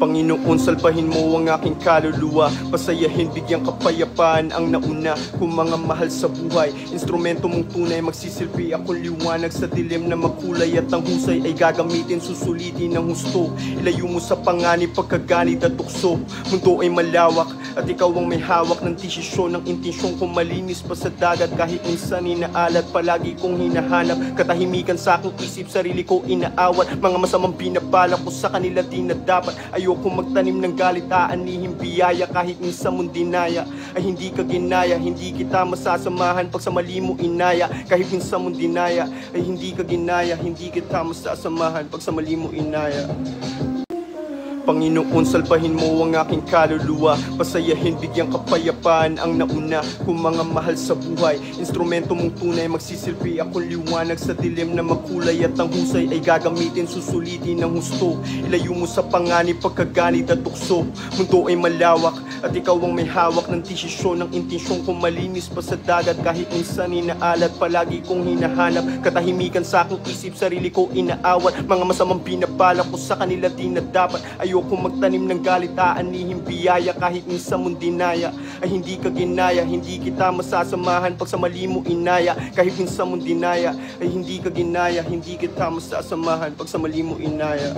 Panginoon, salbahin mo ang aking kaluluwa, pasayahin, bigyang kapayapaan ang nauna kung mga mahal sa buhay. Instrumento mong tunay, magsisilbi akong liwanag sa dilim na makulay, at ang husay ay gagamitin, susulitin ng husto. Ilayo mo sa panganib, pagkaganit at tukso. Mundo ay malawak at ikaw ang may hawak ng desisyon, ng intensyon kong malinis pa sa dagat. Kahit minsan inaalat, palagi kong hinahanap katahimikan sa aking isip, sarili ko inaawat. Mga masamang binabala ko sa kanila di na dapat. Ayoko magtanim ng galit, aanihin biyaya. Kahit minsan mong dinaya ay hindi ka ginaya, hindi kita masasamahan pag sa mali mo inaya. Kahit minsan mong dinaya ay hindi ka ginaya, hindi kita masasamahan pag sa mali mo inaya. Panginoon, salbahin mo ang aking kaluluwa, pasayahin, bigyang kapayapaan ang nauna kung mga mahal sa buhay. Instrumento mong tunay, magsisilbi akong liwanag sa dilim na makulay, at ang husay ay gagamitin, susulitin ng husto. Ilayo mo sa panganib, pagkaganit at tukso. Mundo ay malawak at ikaw ang may hawak ng desisyon, ng intensyon kong malinis pa sa dagat. Kahit minsan inaalat, palagi kong hinahanap katahimikan sa aking isip, sarili ko inaawat. Mga masamang binabala ko sa kanila di na dapat. Ayoko magtanim ng galit, aanihin biyaya. Kahit minsan mong dinaya ay hindi ka ginaya, hindi kita masasamahan pag sa mali mo inaya. Kahit minsan mong dinaya ay hindi ka ginaya, hindi kita masasamahan pag sa mali mo inaya.